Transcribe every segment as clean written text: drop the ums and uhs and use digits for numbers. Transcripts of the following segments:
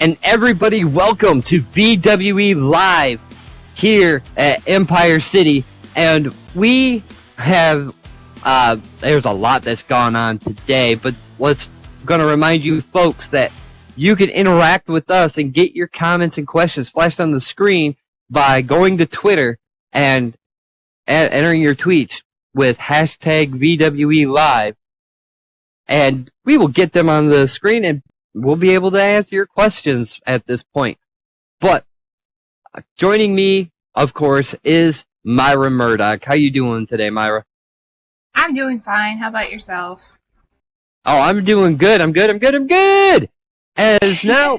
and everybody, welcome to VWE Live here at Empire City. And we have, there's a lot that's gone on today, but let's going to remind you folks that you can interact with us and get your comments and questions flashed on the screen by going to Twitter and entering your tweets with hashtag VWE Live. And we will get them on the screen and we'll be able to answer your questions at this point. But joining me, of course, is Myra Murdoch. How you doing today, Myra? I'm doing fine. How about yourself? Oh, I'm doing good. I'm good. As now,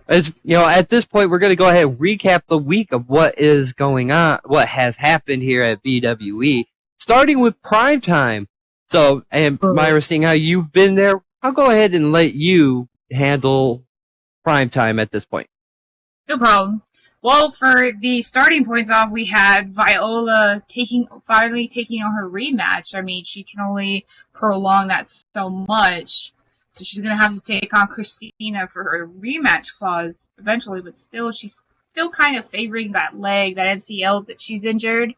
as you know, at this point, we're going to go ahead and recap the week of what is going on, what has happened here at VWE, starting with Primetime. So, and Myra, seeing how you've been there, I'll go ahead and let you handle Primetime at this point. No problem. Well, for the starting points off, we had Viola finally taking on her rematch. I mean, she can only prolong that so much. So she's going to have to take on Christina for her rematch clause eventually, but still, she's still kind of favoring that leg, that MCL that she's injured.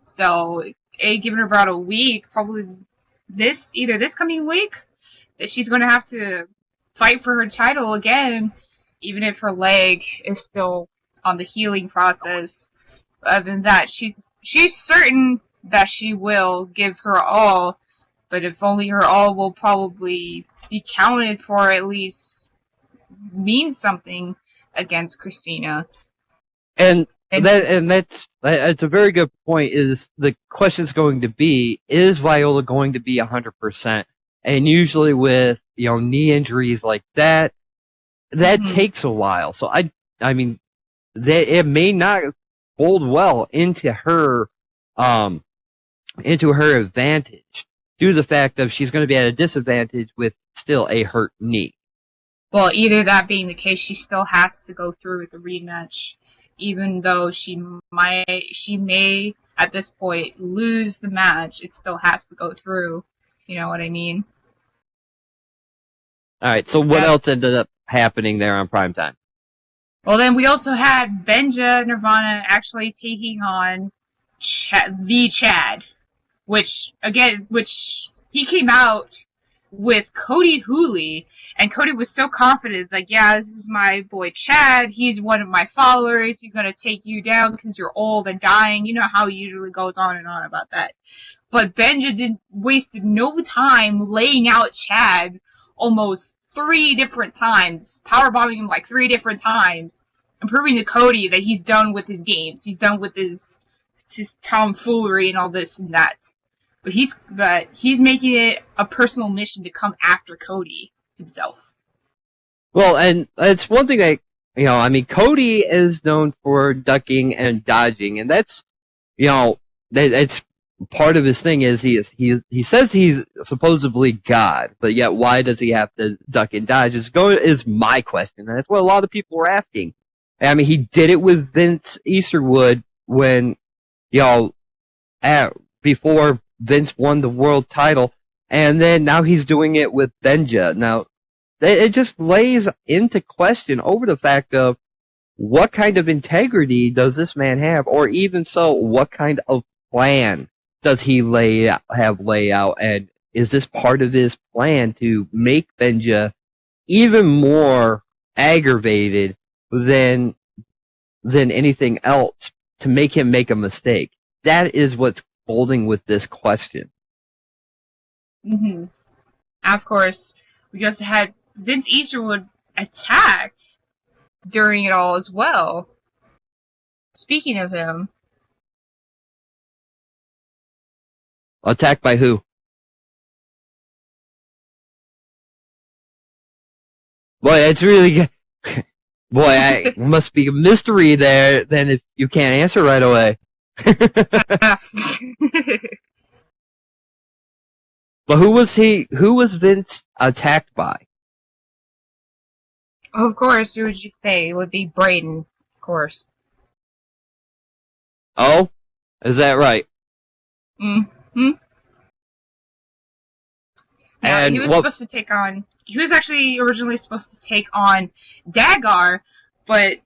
So, giving her about a week, probably either this coming week, that she's going to have to fight for her title again, even if her leg is still on the healing process. Other than that, she's certain that she will give her all, but if only her all will probably be counted for, at least mean something against Christina. And that's a very good point. Is the question's going to be, is Viola going to be 100%? And usually with knee injuries like that takes a while. So I mean, it may not hold well into her advantage due to the fact of she's going to be at a disadvantage with still a hurt knee. Well, either that being the case, she still has to go through with the rematch, even though she may at this point lose the match. It still has to go through. You know what I mean? All right. So what else ended up happening there on Primetime? Well, then we also had Benja Nirvana actually taking on Chad, which he came out with Cody Hooley, and Cody was so confident, like, yeah, this is my boy Chad, he's one of my followers, he's gonna take you down because you're old and dying. You know how he usually goes on and on about that. But Benja wasted no time laying out Chad almost 3 different times, powerbombing him like 3 different times, and proving to Cody that he's done with his games. He's done with his tomfoolery and all this and that. But he's making it a personal mission to come after Cody himself. Well, and it's one thing that, I mean, Cody is known for ducking and dodging, and that's, it's part of his thing is he says he's supposedly God, but yet why does he have to duck and dodge? Is my question, and that's what a lot of people were asking. I mean, he did it with Vince Easterwood when, before Vince won the world title, and then now he's doing it with Benja. Now, it just lays into question over the fact of what kind of integrity does this man have, or even so, what kind of plan does he lay out, and is this part of his plan to make Benja even more aggravated than anything else, to make him make a mistake? That is what's holding with this question. Mm-hmm. Of course, we also had Vince Easterwood attacked during it all as well. Speaking of him. Attacked by who? Boy, it's really good. Boy, must be a mystery there then if you can't answer right away. But who was Vince attacked by? Of course, who would you say? It would be Braden, of course. Oh? Is that right? Mm-hmm. Yeah, he was supposed to take on. He was actually originally supposed to take on Dagar, but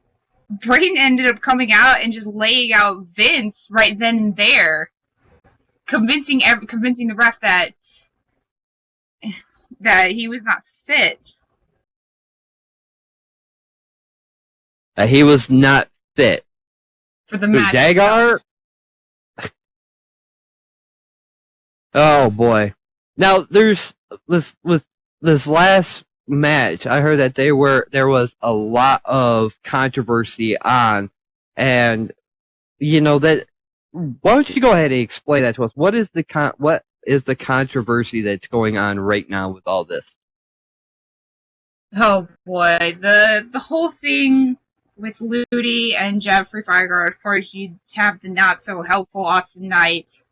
Braden ended up coming out and just laying out Vince right then and there, convincing the ref that he was not fit. He was not fit for the match. Dagar? Oh boy. Now there's this with this last match. I heard that there was a lot of controversy on, and that. Why don't you go ahead and explain that to us? What is the controversy that's going on right now with all this? Oh boy, the whole thing with Ludi and Jeffrey Fireguard. Of course, you have the not so helpful Austin Knight,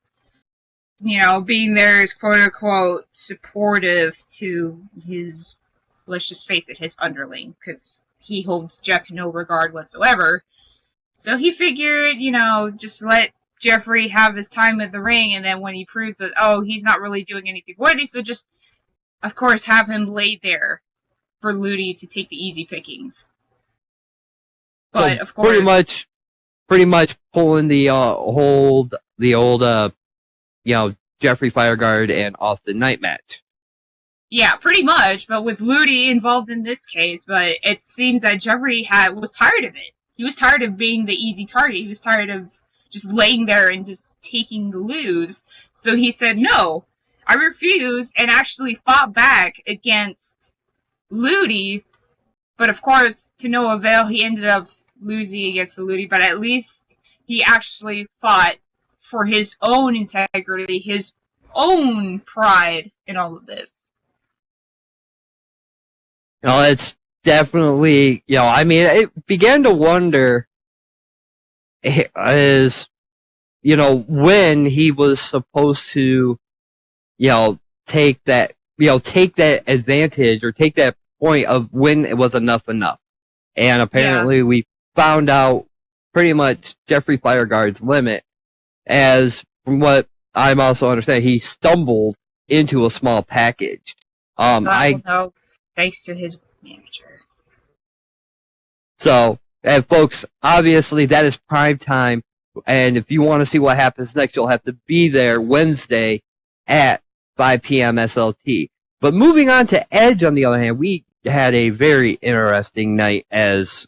being there as quote unquote supportive to his, let's just face it, his underling, because he holds Jeff in no regard whatsoever. So he figured, just let Jeffrey have his time at the ring, and then when he proves that, he's not really doing anything worthy, so just, of course, have him laid there for Ludi to take the easy pickings. But, so of course... Pretty much pulling the old Jeffrey Fireguard and Austin Knight match. Yeah, pretty much, but with Ludi involved in this case, but it seems that Jeffrey was tired of it. He was tired of being the easy target. He was tired of just laying there and just taking the lose. So he said, no, I refuse, and actually fought back against Ludi. But of course, to no avail, he ended up losing against Ludi, but at least he actually fought for his own integrity, his own pride in all of this. It's definitely, it began to wonder when he was supposed to, take that advantage or take that point of when it was enough. And apparently we found out pretty much Jeffrey Fireguard's limit, as from what I'm also understanding, he stumbled into a small package. No, thanks to his manager. So, and folks, obviously that is prime time, and if you want to see what happens next, you'll have to be there Wednesday at 5 p.m. SLT. But moving on to Edge, on the other hand, we had a very interesting night as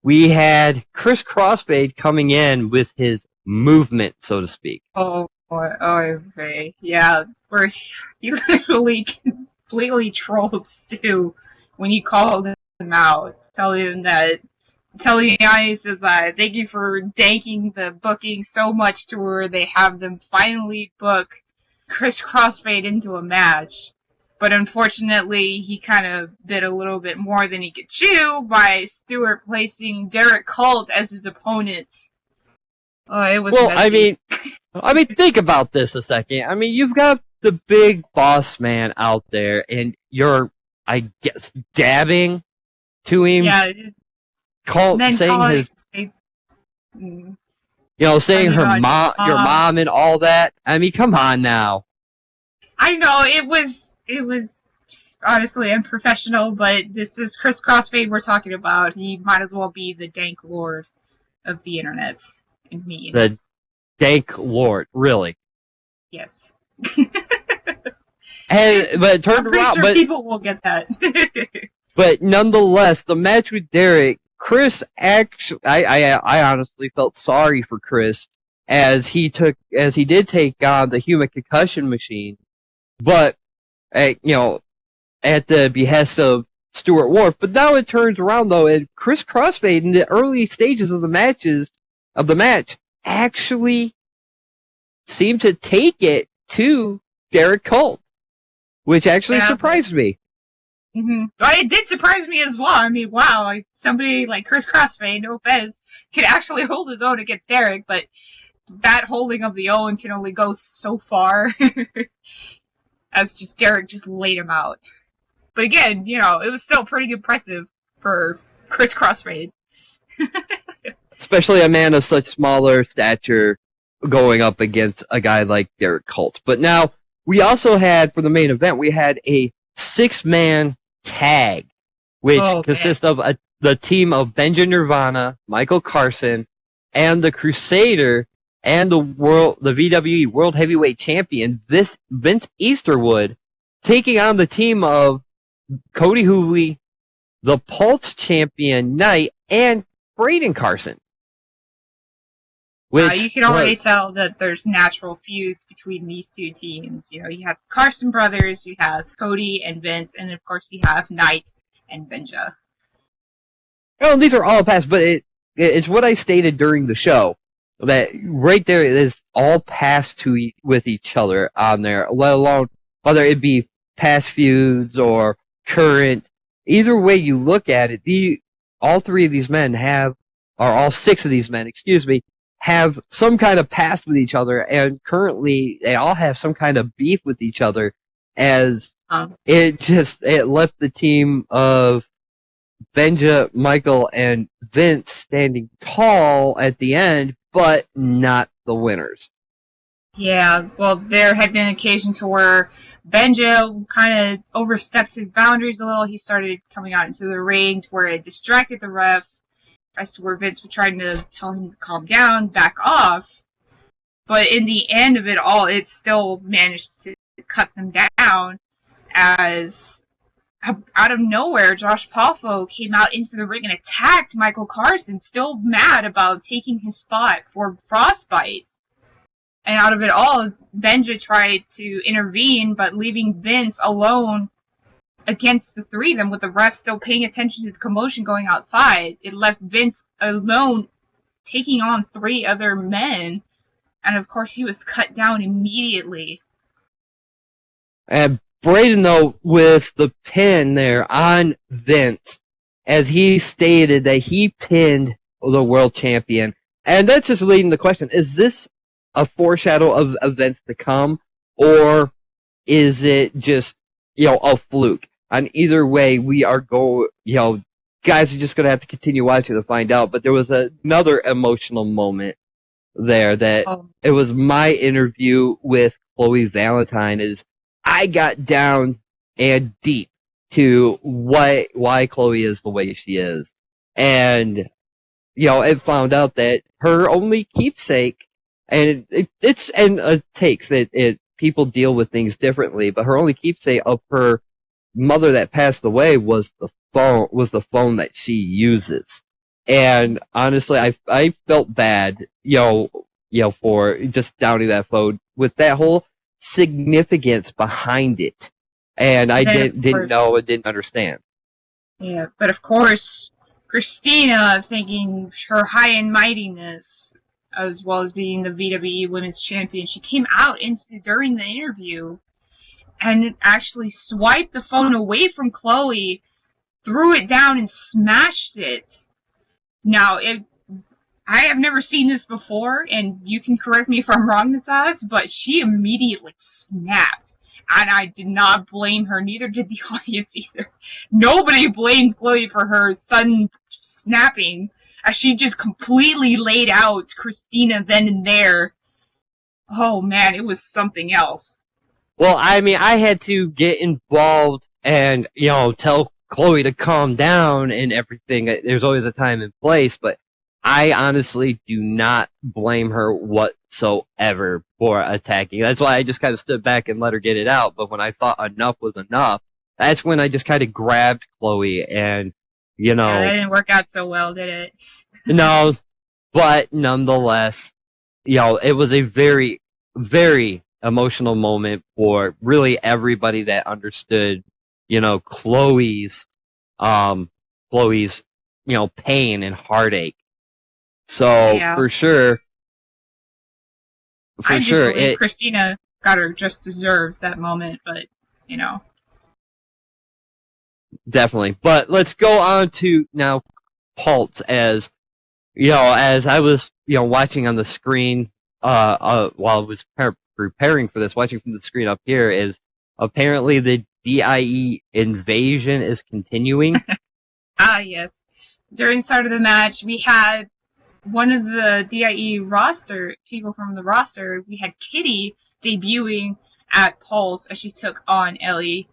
we had Chris Crossfade coming in with his movement, so to speak. Oh boy, okay. Yeah, where he literally completely trolled Stu when he called him out, telling the audience that thank you for danking the booking so much to where they have them finally book Chris Crossfade into a match. But unfortunately, he kind of bit a little bit more than he could chew by Stewart placing Derek Colt as his opponent. Oh, it was messy. I mean, think about this a second. I mean, you've got the big boss man out there, and you're, I guess, dabbing to him. Yeah. Saying your mom and all that. I mean, come on now. I know, it was honestly unprofessional, but this is Chris Crossfade we're talking about. He might as well be the dank lord of the internet and memes. The dank lord, really? Yes. But it turned around. Sure people will get that. But nonetheless, the match with Derek, Chris actually, I honestly felt sorry for Chris as he did take on the human concussion machine, but at the behest of Stuart Wharf. But now it turns around though, and Chris Crossfade in the early stages of the match actually seemed to take it to Derek Colt, which actually surprised me. Mm-hmm. Well, it did surprise me as well. I mean, wow, like somebody like Chris Crossfade, no offense, can actually hold his own against Derek, but that holding of the own can only go so far. As just Derek just laid him out. But again, it was still pretty impressive for Chris Crossfade. Especially a man of such smaller stature going up against a guy like Derek Colt. But now, we also had, for the main event, we had a 6-man tag, which consists of the team of Benja Nirvana, Michael Carson, and the Crusader, and the VWE World Heavyweight Champion, Vince Easterwood, taking on the team of Cody Hooley, the Pulse Champion Knight, and Braden Carson. You can already tell that there's natural feuds between these two teams. You know, you have Carson brothers, you have Cody and Vince, and of course you have Knight and Benja. Oh, these are all past, but it's what I stated during the show. That right there is all past with each other on there, let alone whether it be past feuds or current. Either way you look at it, all 6 of these men, have some kind of past with each other, and currently they all have some kind of beef with each other, as it left the team of Benja, Michael, and Vince standing tall at the end, but not the winners. Yeah, well, there had been occasion to where Benja kind of overstepped his boundaries a little. He started coming out into the ring to where it distracted the ref, as to where Vince was trying to tell him to calm down, back off. But in the end of it all, it still managed to cut them down, as out of nowhere, Josh Poffo came out into the ring and attacked Michael Carson, still mad about taking his spot for Frostbite. And out of it all, Benja tried to intervene, but leaving Vince alone against the 3 of them, with the ref still paying attention to the commotion going outside. It left Vince alone, taking on 3 other men, and of course he was cut down immediately. And Braden, though, with the pin there on Vince, as he stated that he pinned the world champion. And that's just leading the question, is this a foreshadow of events to come, or is it just, a fluke? And either way, we are guys are just going to have to continue watching to find out. But there was another emotional moment there that it was my interview with Chloe Valentine, is I got down and deep to why Chloe is the way she is. And, I found out that her only keepsake, and people deal with things differently, but her only keepsake of her mother that passed away was the phone that she uses. And honestly, I felt bad, for just downing that phone with that whole significance behind it, and I didn't know and didn't understand. Yeah, but of course, Christina, thinking her high and mightiness, as well as being the VWE Women's Champion, she came out during the interview and actually swiped the phone away from Chloe, threw it down, and smashed it. Now, I have never seen this before, and you can correct me if I'm wrong, Nataz, but she immediately snapped. And I did not blame her, neither did the audience either. Nobody blamed Chloe for her sudden snapping, as she just completely laid out Christina then and there. Oh man, it was something else. Well, I mean, I had to get involved and, tell Chloe to calm down and everything. There's always a time and place, but I honestly do not blame her whatsoever for attacking. That's why I just kind of stood back and let her get it out. But when I thought enough was enough, that's when I just kind of grabbed Chloe and, Yeah, that didn't work out so well, did it? No, but nonetheless, it was a very, very emotional moment for really everybody that understood, Chloe's, pain and heartache. So for sure, Christina got her just deserves that moment, but definitely. But let's go on to now Pulse, as as I was watching on the screen while I was preparing for this, watching from the screen up here, is apparently the DIE invasion is continuing. Yes. During the start of the match, we had one of the DIE people from the roster, we had Kitty debuting at Pulse as she took on Ellie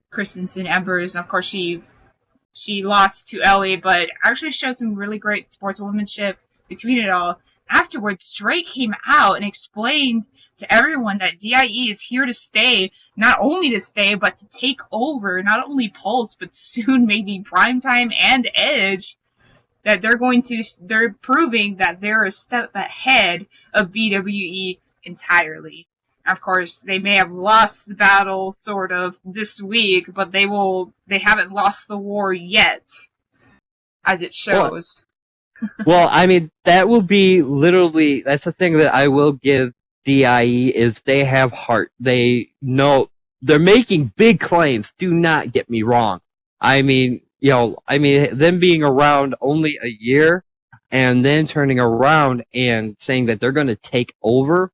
Christensen Embers. And of course, she lost to Ellie, but actually showed some really great sportswomanship between it all. Afterwards, Drake came out and explained to everyone that DIE is here to stay, not only to stay, but to take over not only Pulse, but soon maybe Primetime and Edge. That they're proving that they're a step ahead of VWE entirely. Of course, they may have lost the battle sort of this week, but they haven't lost the war yet, as it shows. Well, I mean, that will be literally, that's the thing that I will give DIE is they have heart. They know, they're making big claims, do not get me wrong. I mean, them being around only a year and then turning around and saying that they're going to take over,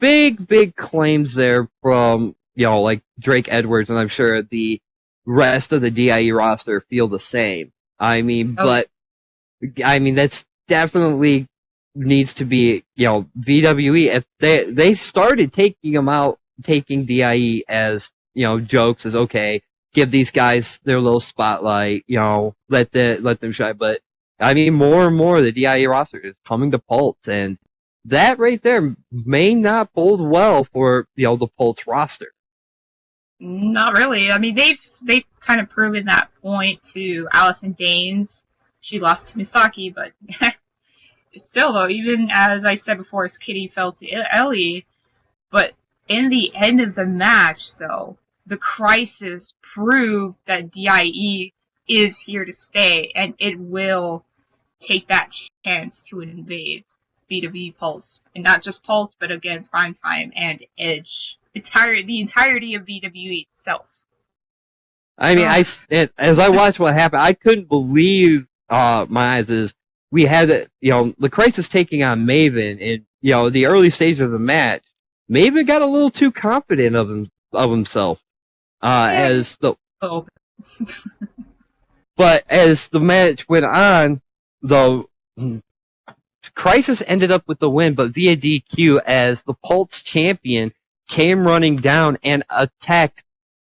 big claims there from, like Drake Edwards, and I'm sure the rest of the DIE roster feel the same. I mean, that's definitely needs to be, VWE. If they started taking them out, taking DIE as, jokes, as okay, give these guys their little spotlight, let them shine. But I mean, more and more the DIE roster is coming to Pulse, and that right there may not bode well for the Pulse roster. Not really. I mean, they've kind of proven that point to Allison Danes. She lost to Misaki, but still, though, even as I said before, as Kitty fell to Ellie, but in the end of the match, though, the Crisis proved that DIE is here to stay, and it will take that chance to invade VWE Pulse. And not just Pulse, but again, Primetime and Edge. The entirety of VWE itself. I mean, as I watched what happened, I couldn't believe my eyes. Is we had the Crisis taking on Maven in the early stages of the match. Maven got a little too confident of himself. But as the match went on, the Crisis ended up with the win, but via DQ as the Pulse champion came running down and attacked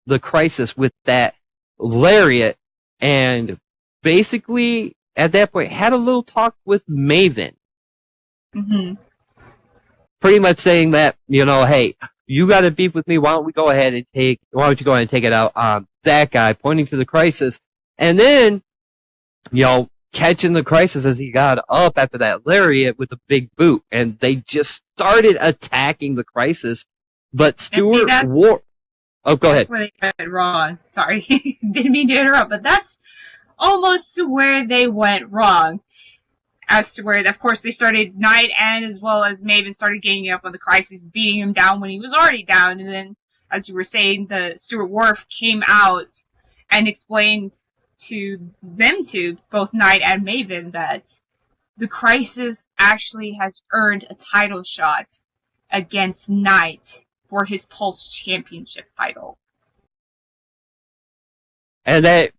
the Crisis with that lariat, and basically at that point had a little talk with Maven. Mm-hmm. Pretty much saying that, hey, you got to beef with me. Why don't you go ahead and take it out on that guy, pointing to the Crisis, and then, catching the Crisis as he got up after that lariat with a big boot, and they just started attacking the Crisis. But Stuart War. Oh, go ahead. That's where they went wrong. Sorry, didn't mean to interrupt, but that's almost to where they went wrong. As to where, of course, they started Night and as well as Maven started getting up on the Crisis, beating him down when he was already down. And then, as you were saying, the Stuart Wharf came out and explained to them two, both Night and Maven, that the Crisis actually has earned a title shot against Night for his Pulse Championship title. And if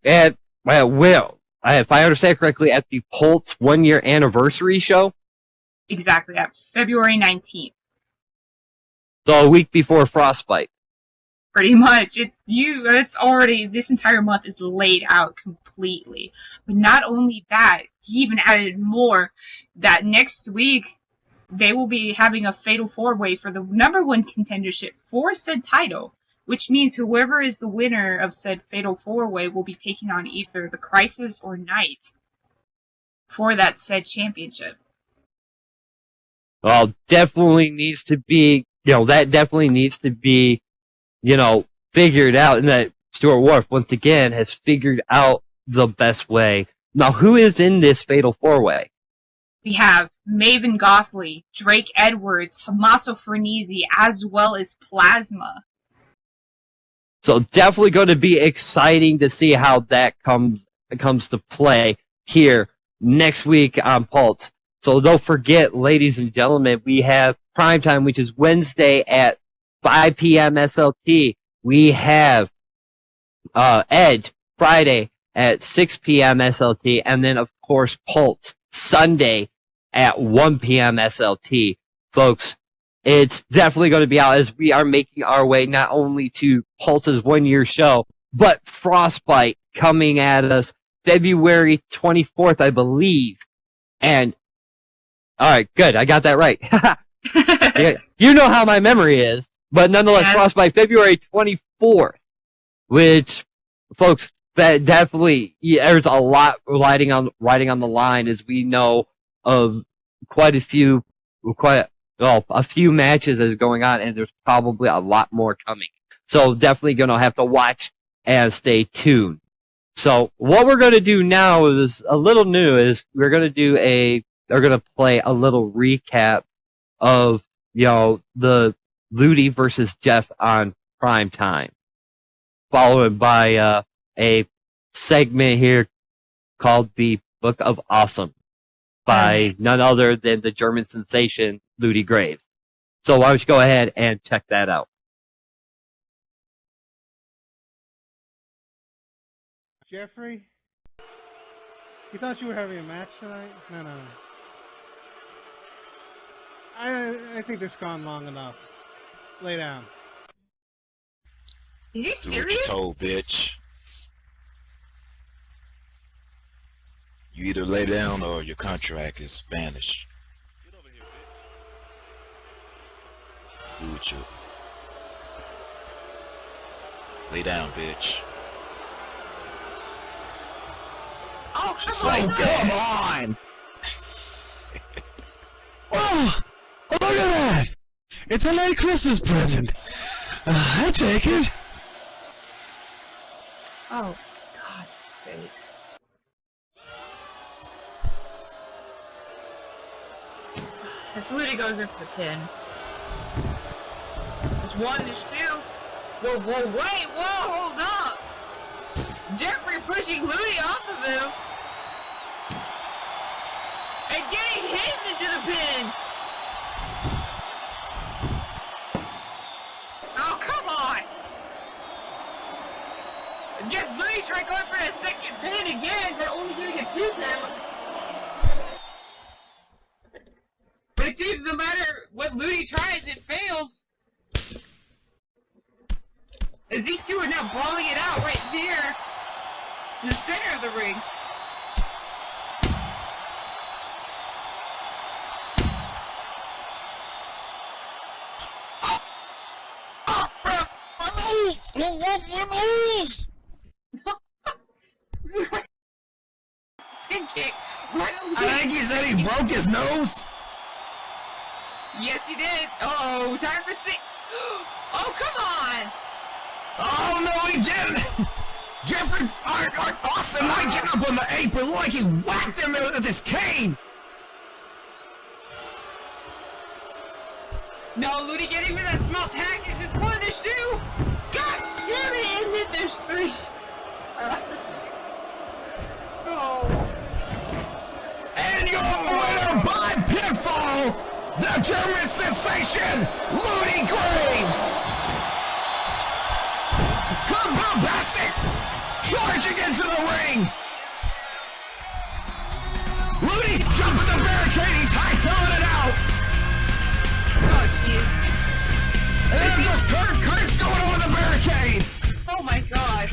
I understand correctly, at the Pulse 1-year anniversary show? Exactly, at February 19th. So a week before Frostbite. Pretty much. It's already, this entire month is laid out completely. But not only that, he even added more, that next week they will be having a fatal 4-way for the number 1 contendership for said title, which means whoever is the winner of said fatal 4-way will be taking on either the Crisis or Night for that said championship. Well, definitely needs to be, that definitely needs to be, figured out, and that Stuart Wharf, once again, has figured out the best way. Now, who is in this fatal 4-way? We have Maven Gothley, Drake Edwards, Hamaso Frenese, as well as Plasma. So definitely going to be exciting to see how that comes to play here next week on Pulse. So don't forget, ladies and gentlemen, we have Primetime, which is Wednesday at 5 p.m. SLT. We have Edge Friday at 6 p.m. SLT. And then, of course, Pulse Sunday at 1 p.m. SLT. Folks, it's definitely going to be out as we are making our way not only to Pulse's 1-year show, but Frostbite coming at us February 24th, I believe. And, alright, good, I got that right. Yeah, you know how my memory is, but nonetheless, Yeah. Frostbite February 24th, which, folks, that definitely, there's a lot riding on the line, as we know of a few matches that is going on, and there's probably a lot more coming. So definitely gonna have to watch and stay tuned. So what we're gonna do now is a little new. Is we're gonna play a little recap of the Ludi versus Jeff on Prime Time, followed by a segment here called the Book of Awesome by none other than the German sensation Ludi Graves. So why don't you go ahead and check that out? Jeffrey, you thought you were having a match tonight? No. I think this gone long enough. Lay down. Is he Do what you're serious? told, bitch. You either lay down or your contract is banished. Get over here, bitch. Do what you... Lay down, bitch. Oh, Just come on! like that. Come on! Oh, look at that! It's a late Christmas present. I take it. Oh, God's sakes. As Ludi goes in for the pin. There's one, there's two. Whoa, wait, hold up! Jeffrey pushing Ludi off of him. And getting him into the pin! Oh, come on! Jeff Ludi tried going for a second pin again, but only getting a 2 count. But it seems no matter what Ludi tries, it fails. As these two are now brawling it out right here in the center of the ring. Spin kick. Right on I think he said he broke his nose. Yes, he did. Uh-oh, time for 6. Oh, come on. Oh no, he didn't. Jeffrey Austin Knight getting up on the apron like he whacked him with his cane. No, Ludi getting rid of that small package. There's 1, there's 2. God damn it, and then there's 3. Oh. And your winner by pinfall, the German sensation, Ludi Graves. Good bombastic, charging into the ring. Ludi's jumping the barricade, he's hightailing it out. Oh, jeez. And then goes Kurt. Kurt's going over the barricade. Oh my god.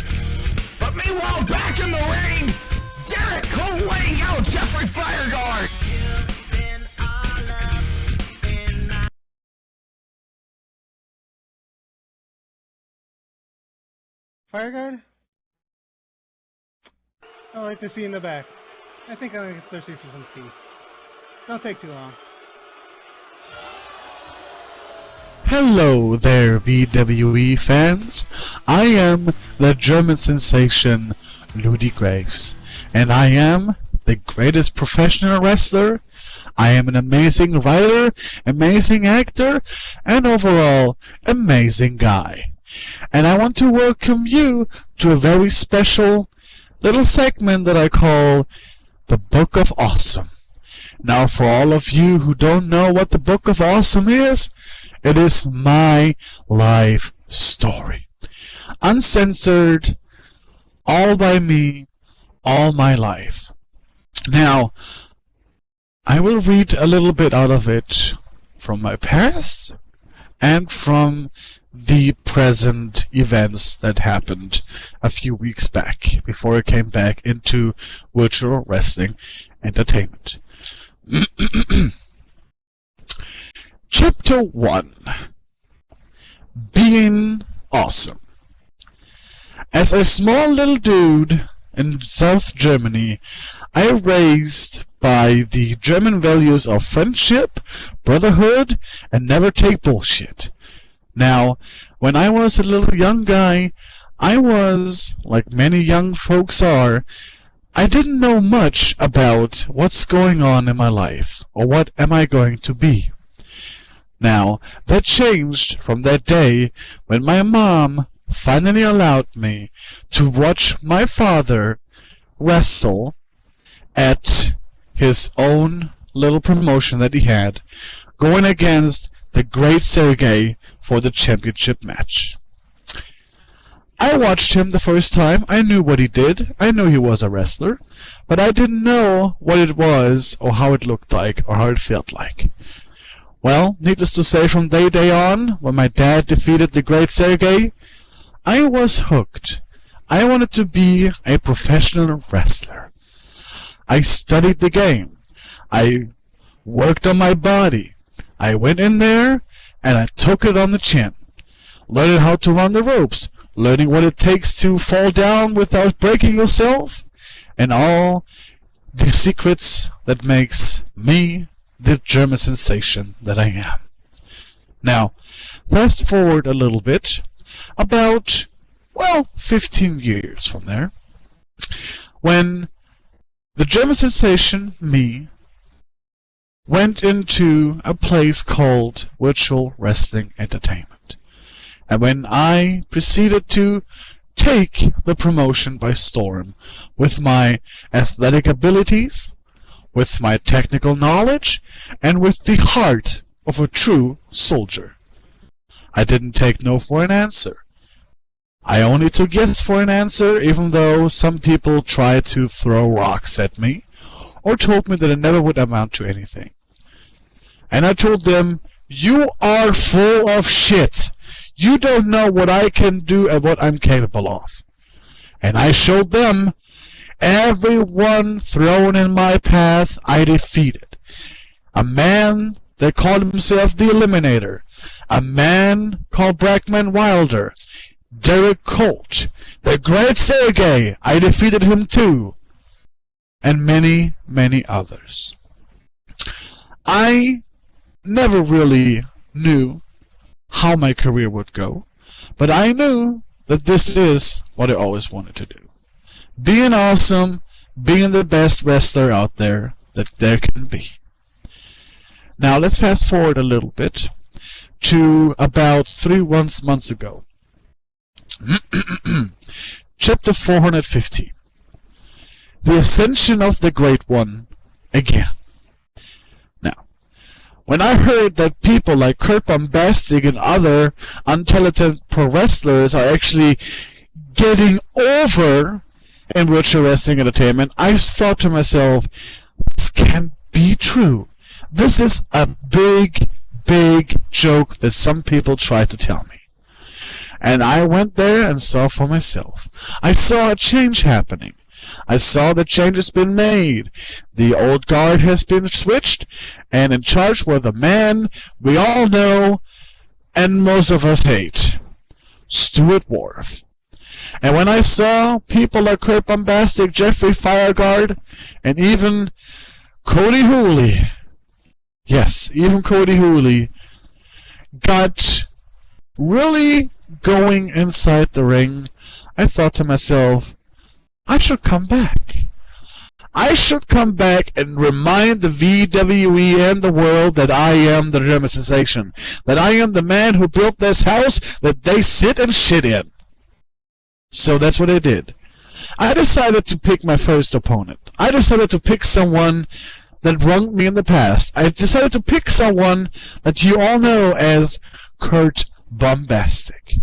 But meanwhile, back in the ring, Derek Cole laying out Jeffrey Fireguard. Fireguard? I'd like to see you in the back. I think I'm gonna get thirsty for some tea. Don't take too long. Hello there, VWE fans. I am the German sensation Ludi Graves, and I am the greatest professional wrestler. I am an amazing writer, amazing actor, and overall amazing guy. And I want to welcome you to a very special little segment that I call the Book of Awesome. Now, for all of you who don't know what the Book of Awesome is, it is my life story. Uncensored, all by me, all my life. Now, I will read a little bit out of it from my past, and from the present events that happened a few weeks back, before I came back into virtual wrestling entertainment. Chapter 1. Being awesome. As a small little dude in South Germany, I raised by the German values of friendship, brotherhood, and never take bullshit. Now, when I was a little young guy, I was, like many young folks are, I didn't know much about what's going on in my life, or what am I going to be. Now, that changed from that day when my mom finally allowed me to watch my father wrestle at his own little promotion that he had, going against the great Sergey for the championship match. I watched him the first time. I knew what he did. I knew he was a wrestler, but I didn't know what it was, or how it looked like, or how it felt like. Well, needless to say, from that day on, when my dad defeated the great Sergey, I was hooked. I wanted to be a professional wrestler. I studied the game. I worked on my body. I went in there and I took it on the chin. Learning how to run the ropes. Learning what it takes to fall down without breaking yourself. And all the secrets that makes me the German sensation that I am. Now, fast forward a little bit. About, 15 years from there. When the German sensation, me, went into a place called Virtual Wrestling Entertainment. And when I proceeded to take the promotion by storm with my athletic abilities, with my technical knowledge, and with the heart of a true soldier. I didn't take no for an answer. I only took yes for an answer, even though some people tried to throw rocks at me, or told me that it never would amount to anything. And I told them, you are full of shit. You don't know what I can do and what I'm capable of. And I showed them, everyone thrown in my path I defeated. A man that called himself the Eliminator. A man called Brackman Wilder. Derek Colt. The great Sergey, I defeated him too. And many, many others. I never really knew how my career would go, but I knew that this is what I always wanted to do. Being awesome, being the best wrestler out there that there can be. Now let's fast forward a little bit to about 3 months ago. Chapter 415. The Ascension of the Great One again. Now, when I heard that people like Kurt Bombastic and other untalented pro wrestlers are actually getting over in virtual wrestling entertainment, I thought to myself, this can't be true. This is a big, big joke that some people try to tell me. And I went there and saw for myself. I saw a change happening. I saw the change has been made. The old guard has been switched, and in charge was a man we all know and most of us hate, Stuart Wharf. And when I saw people like Kurt Bombastic, Jeffrey Fireguard, and even Cody Hooley, yes, even Cody Hooley, got really going inside the ring, I thought to myself, I should come back. I should come back and remind the VWE and the world that I am the German sensation. That I am the man who built this house that they sit and shit in. So that's what I did. I decided to pick my first opponent. I decided to pick someone that wronged me in the past. I decided to pick someone that you all know as Kurt Bombastic.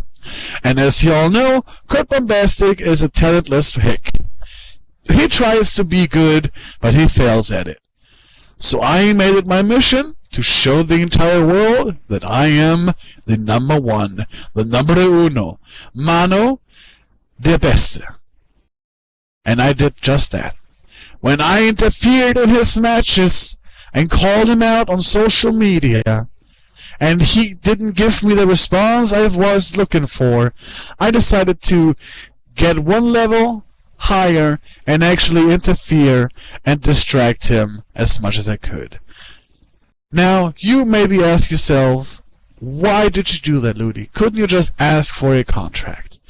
And as you all know, Kurt Bombastic is a talentless hick. He tries to be good, but he fails at it. So I made it my mission to show the entire world that I am the number one, the numero uno, mano de beste. And I did just that. When I interfered in his matches and called him out on social media, and he didn't give me the response I was looking for, I decided to get one level higher and actually interfere and distract him as much as I could. Now, you maybe ask yourself, why did you do that, Ludi? Couldn't you just ask for a contract?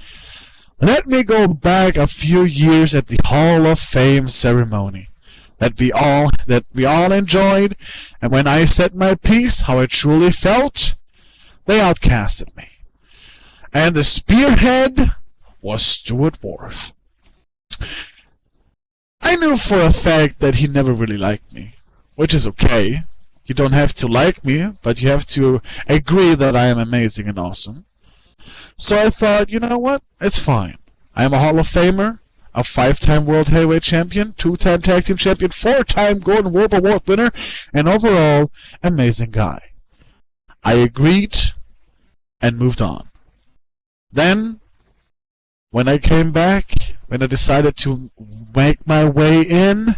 Let me go back a few years at the Hall of Fame ceremony that we all enjoyed, and when I said my piece, how I truly felt, they outcasted me. And the spearhead was Stuart Wharf. I knew for a fact that he never really liked me, which is okay. You don't have to like me, but you have to agree that I am amazing and awesome. So I thought, you know what? It's fine. I am a Hall of Famer, a 5-time World Heavyweight Champion, 2-time Tag Team Champion, 4-time Golden Globe Award winner, and overall, amazing guy. I agreed and moved on. Then, when I came back, when I decided to make my way in,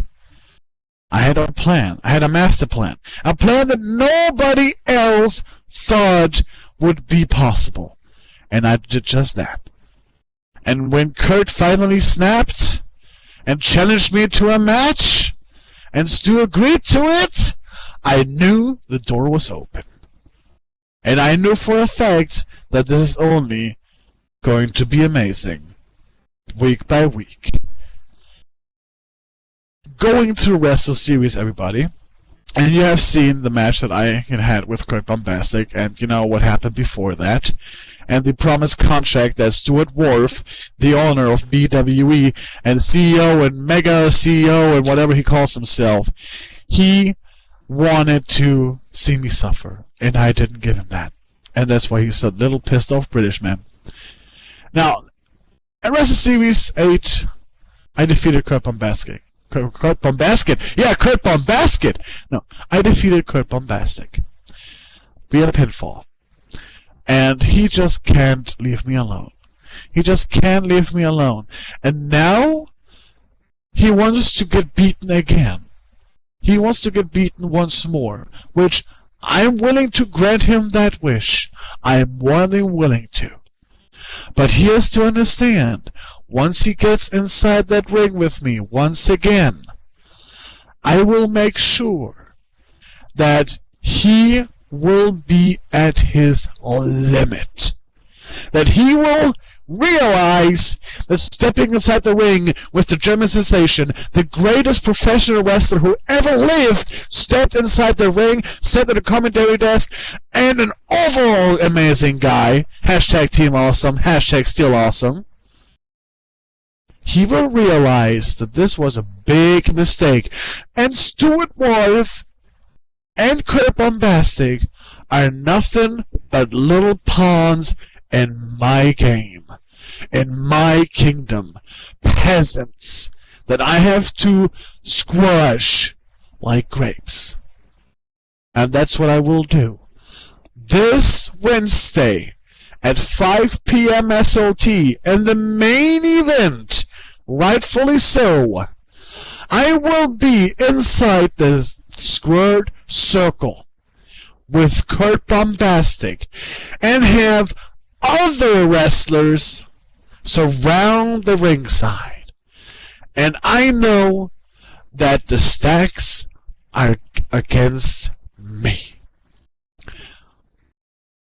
I had a plan. I had a master plan. A plan that nobody else thought would be possible. And I did just that. And when Kurt finally snapped and challenged me to a match, and Stu agreed to it, I knew the door was open. And I knew for a fact that this is only going to be amazing, week by week. Going through Wrestle Series, everybody, and you have seen the match that I had with Kurt Bombastic, and you know what happened before that, and the promised contract that Stuart Wharf, the owner of VWE, and CEO and mega CEO and whatever he calls himself, he wanted to see me suffer, and I didn't give him that. And that's why he's a little pissed off British man. Now, at Wrestle Series 8, I defeated Kurt Bombastic. Kurt Bombastic! Yeah, Kurt Bombastic! No, I defeated Kurt Bombastic via pinfall. And he just can't leave me alone. He just can't leave me alone. And now, he wants to get beaten again. He wants to get beaten once more, which I'm willing to grant him that wish. I am more than willing to. But he has to understand, once he gets inside that ring with me once again, I will make sure that he will be at his limit. That he will realize that stepping inside the ring with the German sensation, the greatest professional wrestler who ever lived, stepped inside the ring, sat at the commentary desk, and an overall amazing guy, hashtag Team Awesome, hashtag Still Awesome, he will realize that this was a big mistake. And Stuart Wharf and Kurt Bombastic are nothing but little pawns in my game, in my kingdom, peasants that I have to squash like grapes. And that's what I will do. This Wednesday at 5 p.m. SOT, in the main event, rightfully so, I will be inside the squared circle with Kurt Bombastic and have other wrestlers surround the ringside. And I know that the stacks are against me,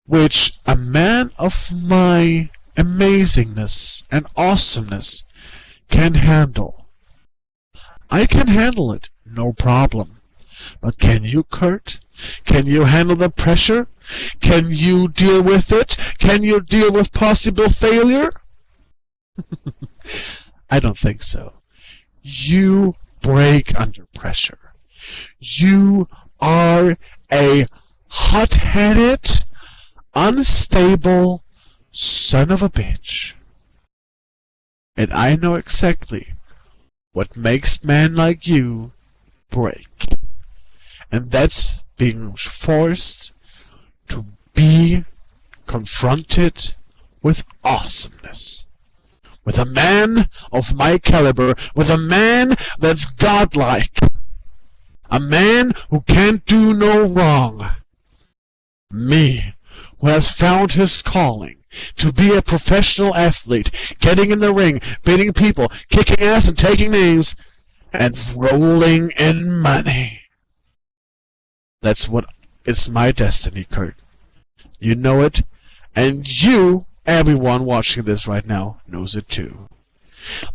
which a man of my amazingness and awesomeness can handle. I can handle it, no problem. But can you, Kurt? Can you handle the pressure? Can you deal with it? Can you deal with possible failure? I don't think so. You break under pressure. You are a hot-headed, unstable son of a bitch. And I know exactly what makes men like you break. And that's being forced to be confronted with awesomeness. With a man of my caliber, with a man that's godlike, a man who can't do no wrong. Me, who has found his calling to be a professional athlete, getting in the ring, beating people, kicking ass and taking names, and rolling in money. That's what is my destiny, Kurt. You know it, and you, everyone watching this right now, knows it too.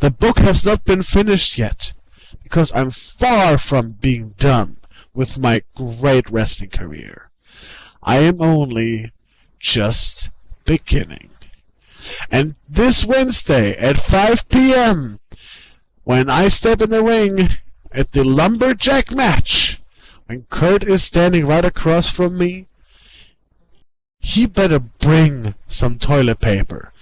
The book has not been finished yet, because I'm far from being done with my great wrestling career. I am only just beginning. And this Wednesday at 5 p.m., when I step in the ring at the lumberjack match, when Kurt is standing right across from me, he better bring some toilet paper,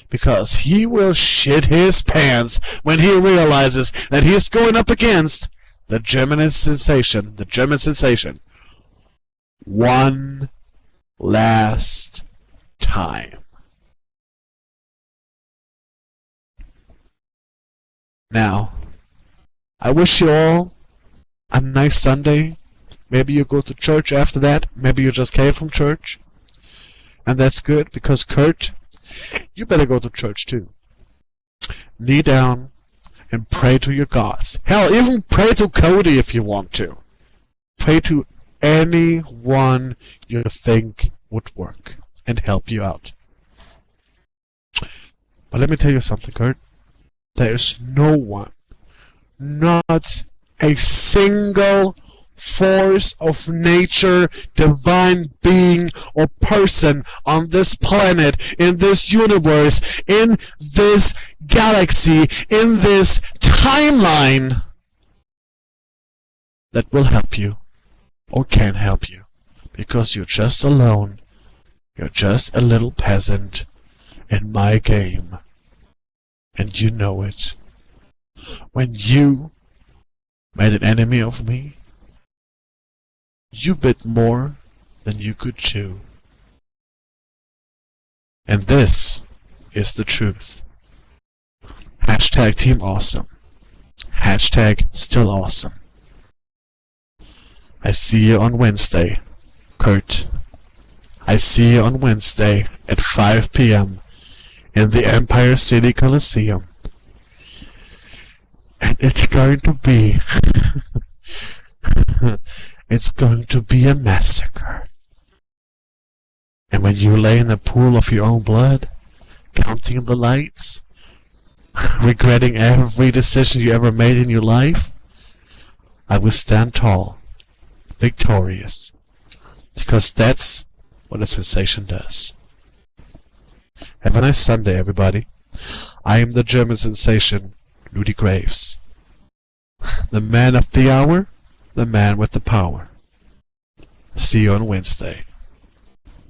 because he will shit his pants when he realizes that he's going up against the German sensation, one last time. Now, I wish you all a nice Sunday. Maybe you go to church after that. Maybe you just came from church. And that's good, because Kurt, you better go to church too. Knee down and pray to your gods. Hell, even pray to Cody if you want to. Pray to anyone you think would work and help you out. But let me tell you something, Kurt. There is no one, not a single force of nature, divine being, or person on this planet, in this universe, in this galaxy, in this timeline that will help you or can help you, because you're just alone. You're just a little peasant in my game, and you know it. When you made an enemy of me, you bit more than you could chew. And this is the truth. Hashtag Team Awesome. Hashtag Still Awesome. I see you on Wednesday, Kurt. I see you on Wednesday at 5 p.m. in the Empire City Coliseum. And it's going to be... it's going to be a massacre. And when you lay in the pool of your own blood, counting the lights, regretting every decision you ever made in your life, I will stand tall, victorious, because that's what a sensation does. Have a nice Sunday, everybody. I am the German sensation, Ludi Graves. The man of the hour, the man with the power. See you on Wednesday.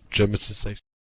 German sensation.